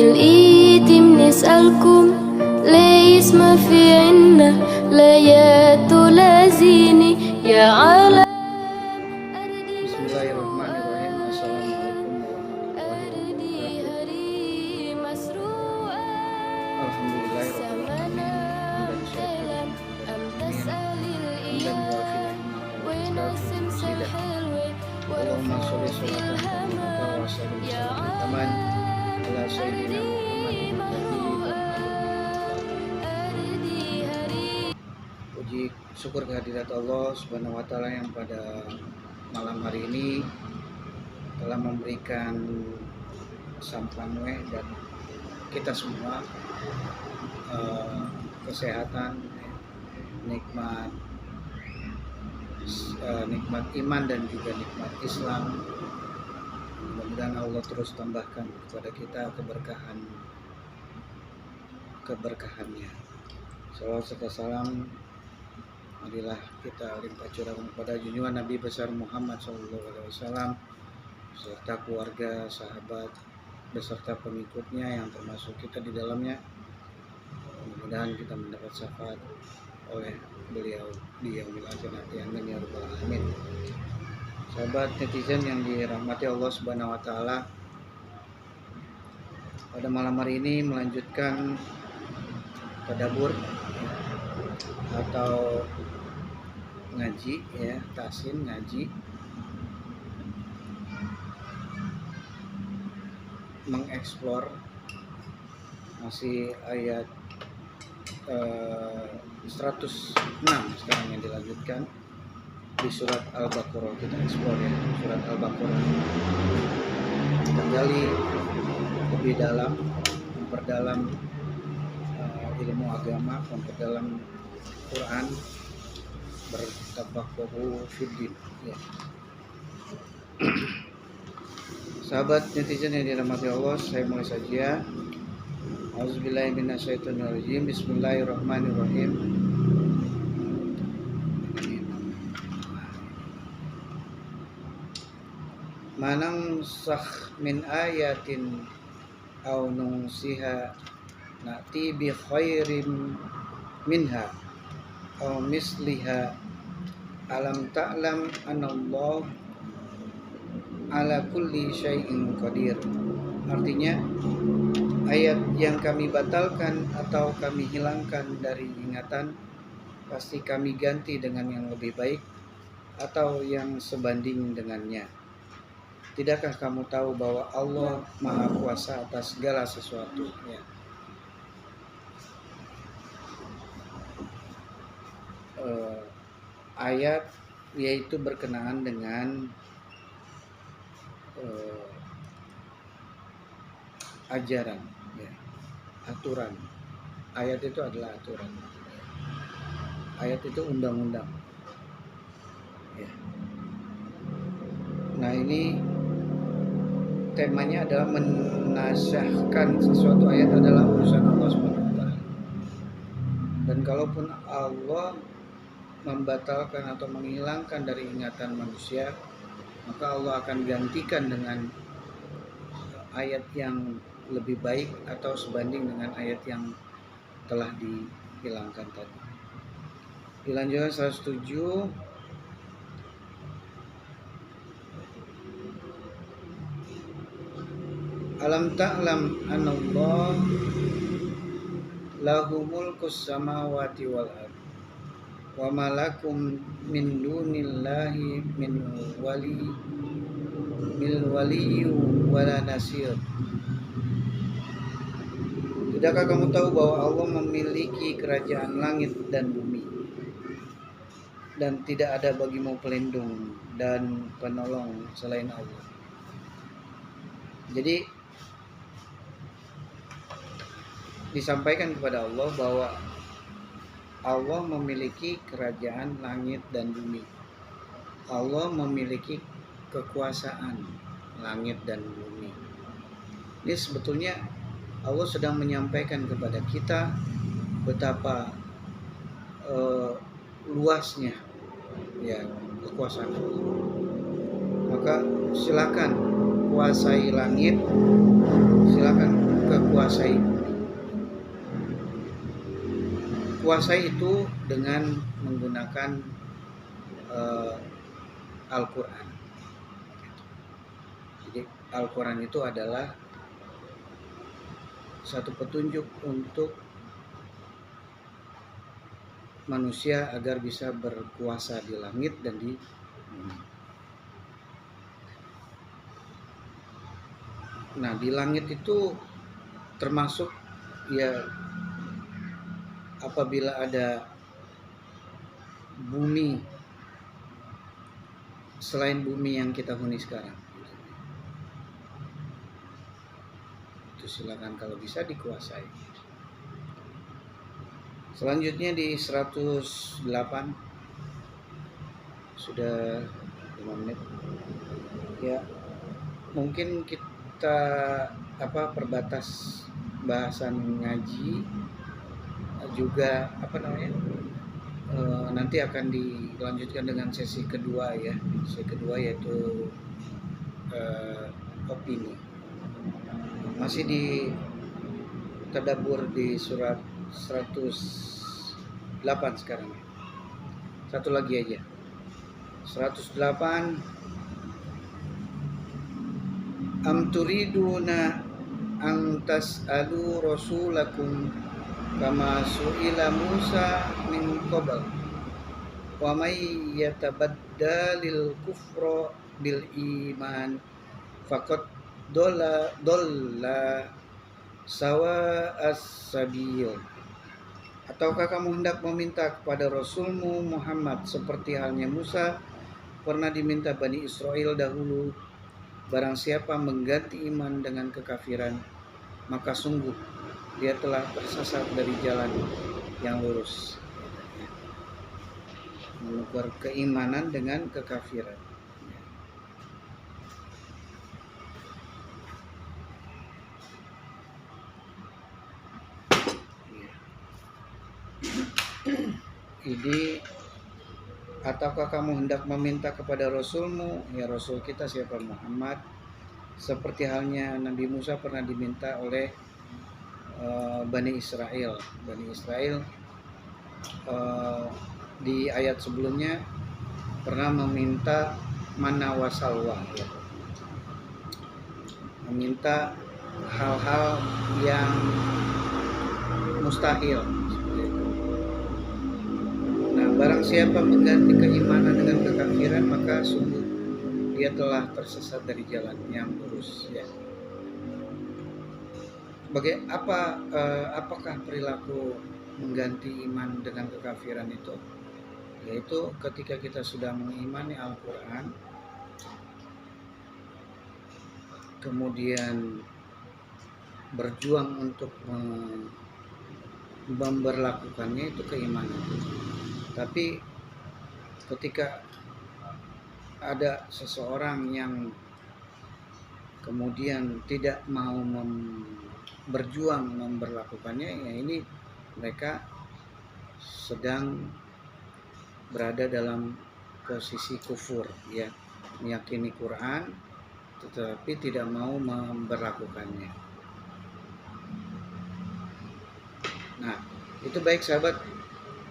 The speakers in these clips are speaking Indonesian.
بالإيتم نسألكم ليس ما في عنا ليات لازيني يا عالم. Bismillahirrahmanirrahim. Assalamualaikum warahmatullahi wabarakatuh. Alhamdulillahirrahmanirrahim. Hamdan syakiran hamdan wafi'an Allahumma sholli sholatan kamilatan wa sallim salaman taman ala sayyidina Muhammadin. Puji syukur kehadirat Allah Subhanahu wa taala yang pada malam hari ini telah memberikan sampanwe dan kita semua kesehatan, nikmat iman dan juga nikmat Islam. Mudah-mudahan Allah terus tambahkan kepada kita keberkahannya. Salawat serta salam marilah kita limpah curahkan kepada junjungan Nabi besar Muhammad SAW beserta keluarga, sahabat, beserta pengikutnya yang termasuk kita di dalamnya. Mudah-mudahan kita mendapat syafaat oleh beliau di yaumil akhir nanti. Amin ya rabbal alamin. Sahabat netizen yang dirahmati Allah Subhanahu wa taala, pada malam hari ini melanjutkan tadabbur atau ngaji ya, tasin ngaji, mengeksplor masih ayat 106 sekarang yang dilanjutkan di surat Al-Baqarah. Kita eksplor ya, surat Al-Baqarah, kita gali lebih dalam, memperdalam ilmu agama, memperdalam Quran, bertafaqquh fiddin ya. Sahabat netizen yang dirahmati Allah, saya mulai saja. Auzubillahi minasyaitonirrajim. Bismillahirrahmanirrahim. Manang sakh min ayatin aw nunsiha na'ti bi khairin minha aw misliha alam ta'lam anallahu ala kulli syai'in qadir. Artinya, ayat yang kami batalkan atau kami hilangkan dari ingatan pasti kami ganti dengan yang lebih baik atau yang sebanding dengannya. Tidakkah kamu tahu bahwa Allah Maha Kuasa atas segala sesuatu ya. Ayat yaitu berkenaan dengan ajaran ya, aturan. Ayat itu adalah aturan. Ayat itu undang-undang ya. Nah, ini temanya adalah menasyahkan sesuatu. Ayat adalah urusan Allah SWT. Dan kalaupun Allah membatalkan atau menghilangkan dari ingatan manusia, maka Allah akan gantikan dengan ayat yang lebih baik atau sebanding dengan ayat yang telah dihilangkan tadi. Dilanjutkan 107. Alam ta'lam anallah lahu mulkus samawati wal ardh wa malakum min dunillahi min waliyyu wala nasir. Tidakkah kamu tahu bahwa Allah memiliki kerajaan langit dan bumi, dan tidak ada bagimu pelindung dan penolong selain Allah. Jadi disampaikan kepada Allah bahwa Allah memiliki kerajaan langit dan bumi. Allah memiliki kekuasaan langit dan bumi. Ini sebetulnya Allah sedang menyampaikan kepada kita betapa luasnya ya kekuasaan Allah. Maka silakan kuasai langit, silakan ke kuasai bumi. Kuasai itu dengan menggunakan Al-Quran. Jadi Al-Quran itu adalah satu petunjuk untuk manusia agar bisa berkuasa di langit dan di bumi. Nah, di langit itu termasuk ya apabila ada bumi selain bumi yang kita huni sekarang, itu silakan kalau bisa dikuasai. Selanjutnya di 108 sudah 5 menit. Ya, mungkin kita perbatas bahasan ngaji juga nanti akan dilanjutkan dengan sesi kedua ya. Sesi kedua yaitu opini. Masih di tadabbur di surat 108 sekarang. Satu lagi aja. 108. Am turiduna an tas'alu rasulakum kama su'ila Musa min qabl wa may yatabaddalil kufra bil iman faqad dolla sawa as-sabil. Ataukah kamu hendak meminta kepada Rasulmu Muhammad seperti halnya Musa pernah diminta Bani Israel dahulu? Barang siapa mengganti iman dengan kekafiran, maka sungguh dia telah tersesat dari jalan yang lurus. Menukar keimanan dengan kekafiran. Jadi, ataukah kamu hendak meminta kepada Rasulmu, ya Rasul kita siapa Muhammad, seperti halnya Nabi Musa pernah diminta oleh Bani Israel. Bani Israel di ayat sebelumnya pernah meminta mana wasalwa, ya. Meminta hal-hal yang mustahil. Nah, barang siapa mengganti keimanan dengan kekafiran, maka sungguh dia telah tersesat dari jalan yang lurus. Ya. Apakah perilaku mengganti iman dengan kekafiran itu? Yaitu ketika kita sudah mengimani Al-Quran, kemudian berjuang untuk memberlakukannya, itu keimanan. Tapi ketika ada seseorang yang kemudian tidak mau berjuang memberlakukannya, ya ini mereka sedang berada dalam posisi kufur, ya, meyakini Quran tetapi tidak mau memberlakukannya. Nah, itu baik sahabat.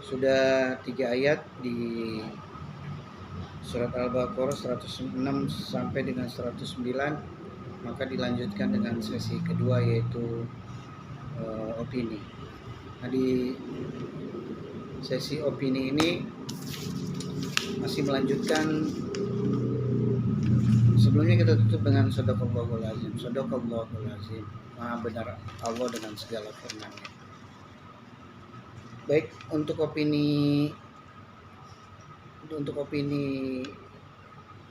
Sudah 3 ayat di surat Al-Baqarah 106 sampai dengan 109, maka dilanjutkan dengan sesi kedua yaitu opini. Nah, di sesi opini ini masih melanjutkan. Sebelumnya kita tutup dengan Shadaqallahul Azim. Shadaqallahul Azim. Maha benar Allah dengan segala firman-Nya. Baik, untuk opini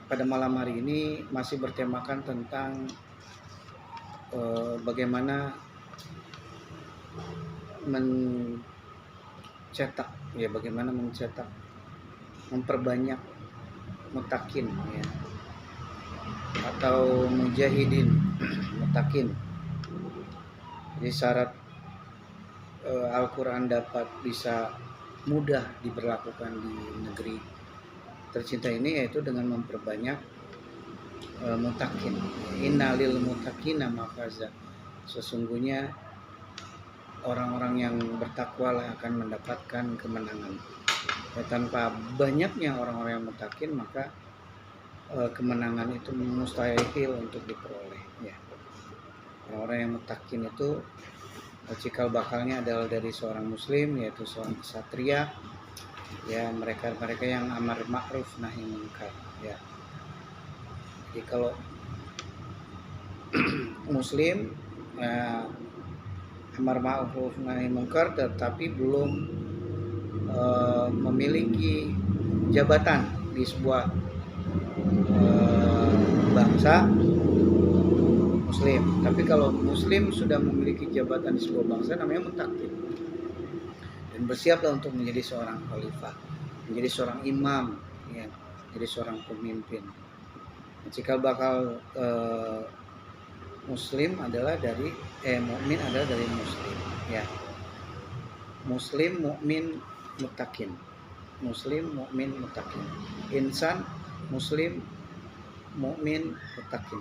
pada malam hari ini masih bertemakan tentang bagaimana mencetak, memperbanyak mutakin, ya, atau mujahidin mutakin. Jadi syarat Al-Quran dapat bisa mudah diberlakukan di negeri tercinta ini yaitu dengan memperbanyak mutakin. Innalil mutakina mafaza. Sesungguhnya orang-orang yang bertakwa lah akan mendapatkan kemenangan. Ya, tanpa banyaknya orang-orang yang mutakin, maka kemenangan itu mustahil untuk diperoleh. Ya. Orang-orang yang mutakin itu cikal bakalnya adalah dari seorang muslim, yaitu seorang ksatria. Ya, mereka yang amar ma'ruf nahi munkar. Ya. Jadi kalau muslim amar ma'ruf nahi munkar tetapi belum memiliki jabatan di sebuah bangsa, muslim. Tapi kalau muslim sudah memiliki jabatan di sebuah bangsa, namanya mutakin, dan bersiaplah untuk menjadi seorang khalifah, menjadi seorang imam, ya, menjadi seorang pemimpin. Cikal bakal muslim adalah dari mukmin adalah dari muslim, ya. Muslim, mukmin, mutakin. Muslim, mukmin, mutakin. Insan, muslim, mukmin, mutakin.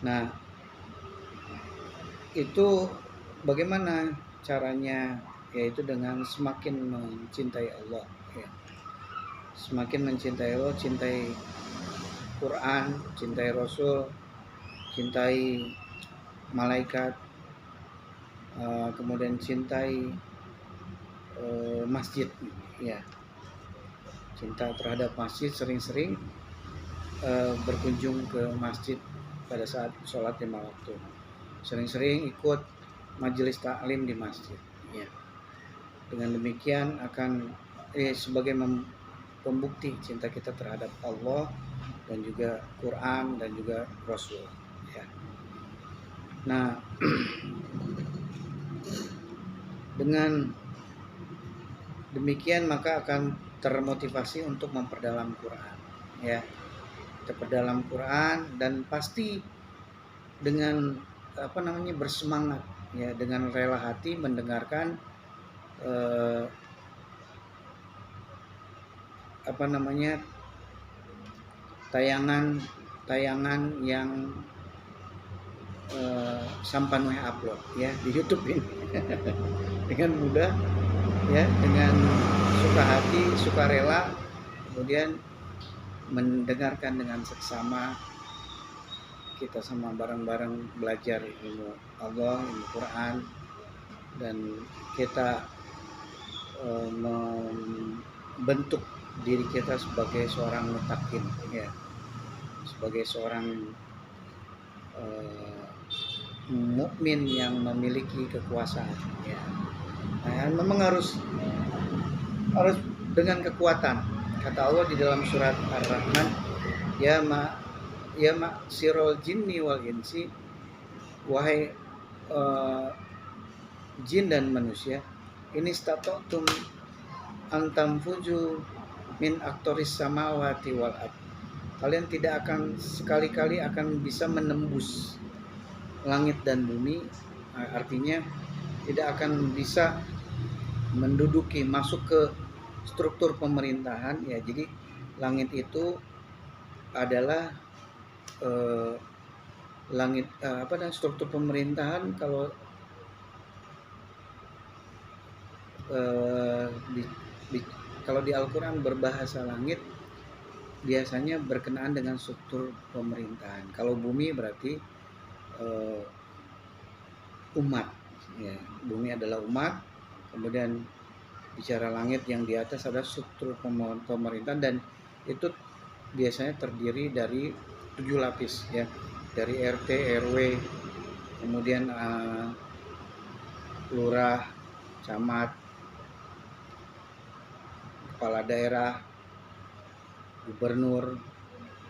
Nah, itu bagaimana caranya? Yaitu dengan semakin mencintai Allah, ya. Semakin mencintai Allah, cintai Quran, cintai Rasul, cintai malaikat, kemudian cintai masjid, ya. Cinta terhadap masjid, sering-sering berkunjung ke masjid pada saat sholat 5 waktu, sering-sering ikut majelis taklim di masjid, ya. Dengan demikian akan sebagai pembukti cinta kita terhadap Allah dan juga Quran dan juga Rasul, ya. Nah, dengan demikian maka akan termotivasi untuk memperdalam Quran, ya. Kita perdalam Quran dan pasti dengan bersemangat, ya, dengan rela hati mendengarkan tayangan yang Sampanwe upload, ya, di YouTube ini dengan mudah, ya, dengan suka hati, suka rela, kemudian mendengarkan dengan seksama, kita sama bareng-bareng belajar ilmu Allah, ilmu Quran, dan kita membentuk diri kita sebagai seorang mutakin, ya, sebagai seorang mukmin yang memiliki kekuasaan, ya. Nah, memang harus dengan kekuatan. Kata Allah di dalam surat Ar-Rahman, ya sirol jinni wal insi, wahai jin dan manusia, ini stata'tum antamfuju min aktoris samawati wal ard. Kalian tidak akan sekali-kali akan bisa menembus langit dan bumi, artinya tidak akan bisa menduduki, masuk ke struktur pemerintahan, ya. Jadi langit itu adalah struktur pemerintahan. Kalau kalau di Al-Quran berbahasa langit biasanya berkenaan dengan struktur pemerintahan. Kalau bumi berarti umat, ya. Bumi adalah umat. Kemudian bicara langit yang di atas adalah struktur pemerintahan, dan itu biasanya terdiri dari 7 lapis, ya, dari RT, RW, kemudian lurah, camat, kepala daerah, gubernur,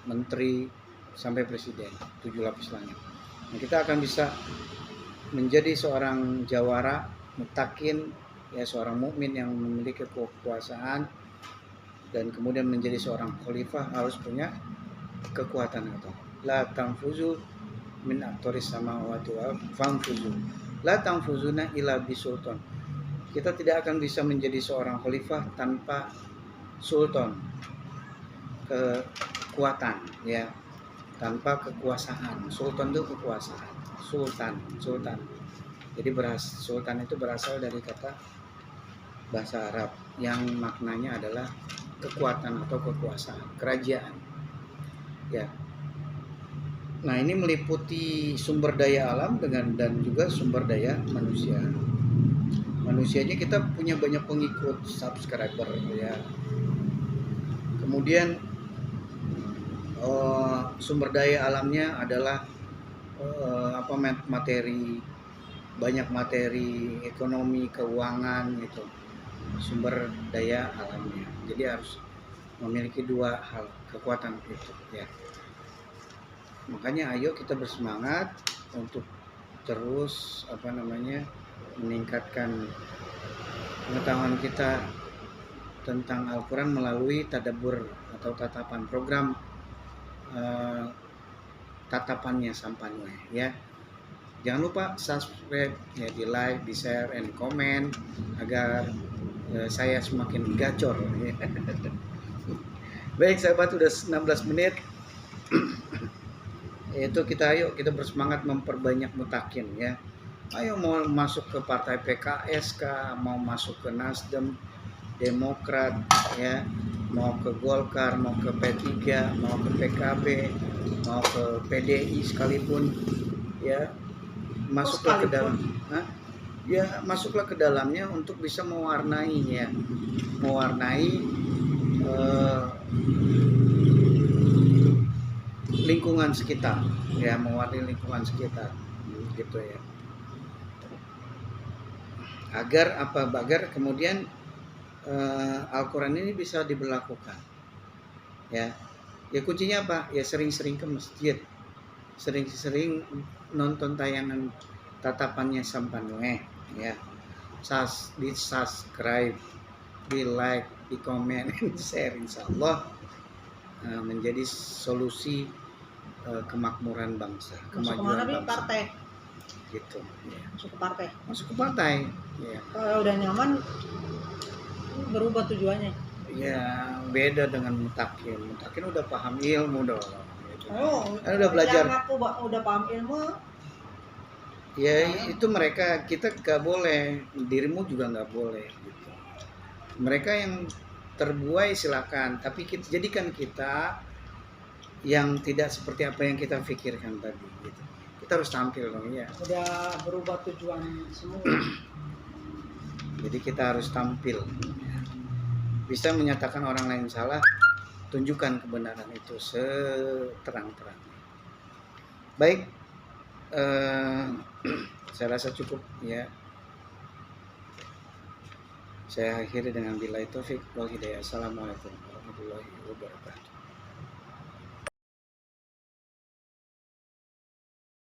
menteri, sampai presiden. 7 lapis langit. Nah, kita akan bisa menjadi seorang jawara, mutakin, ya, seorang mukmin yang memiliki kekuasaan, dan kemudian menjadi seorang khalifah harus punya kekuatan atau la tanfuzu min aktoris samawati wal fanfuzu la tanfuzuna illa bisultan. Kita tidak akan bisa menjadi seorang khalifah tanpa sultan, kekuatan, ya. tanpa kekuasaan. Sultan itu kekuasaan. Sultan. Jadi sultan itu berasal dari kata bahasa Arab yang maknanya adalah kekuatan atau kekuasaan, kerajaan. Ya. Nah, ini meliputi sumber daya alam dan juga sumber daya manusia. Manusianya kita punya banyak pengikut, subscriber ya. Kemudian sumber daya alamnya adalah materi, banyak materi, ekonomi, keuangan gitu. Sumber daya alamnya. Jadi harus memiliki dua hal, kekuatan itu ya. Makanya ayo kita bersemangat untuk terus meningkatkan pengetahuan kita tentang Al-Quran melalui tadabbur atau tatapan program tatapannya Sampanwe ya. Jangan lupa subscribe ya, di like, di share, and comment agar saya semakin gacor ya. Baik sahabat, udah 16 menit. Itu ayo kita bersemangat memperbanyak mutakin ya. Ayo mau masuk ke partai PKS kah, mau masuk ke Nasdem, Demokrat ya, mau ke Golkar, mau ke P3, mau ke PKB, mau ke PDI sekalipun ya, masuklah ke dalam. Ya, masuklah ke dalamnya untuk bisa mewarnai lingkungan sekitar ya, mewarnai lingkungan sekitar gitu ya. Agar kemudian Al-Quran ini bisa diberlakukan ya. Ya kuncinya apa? Ya sering-sering ke masjid, sering-sering nonton tayangan tatapannya Sampanwe ya. Di subscribe, di like, di komen, di share, insyaallah menjadi solusi kemakmuran bangsa, kemajuan bangsa. Partai Gitu ya. Masuk ke partai ya. Kalau udah nyaman berubah tujuannya Ya beda dengan mutakin udah paham ilmu dong gitu. Udah belajar. Yang aku udah paham ilmu ya itu mereka, kita gak boleh, dirimu juga gak boleh gitu. Mereka yang terbuai silakan, tapi jadikan kita yang tidak seperti apa yang kita pikirkan tadi gitu. Kita harus tampil dong ya. Udah berubah tujuan semua. Jadi kita harus tampil. Bisa menyatakan orang lain salah, tunjukkan kebenaran itu seterang-terangnya. Baik, saya rasa cukup ya. Saya akhiri dengan billahi taufik wal hidayah. Assalamualaikum warahmatullahi wabarakatuh.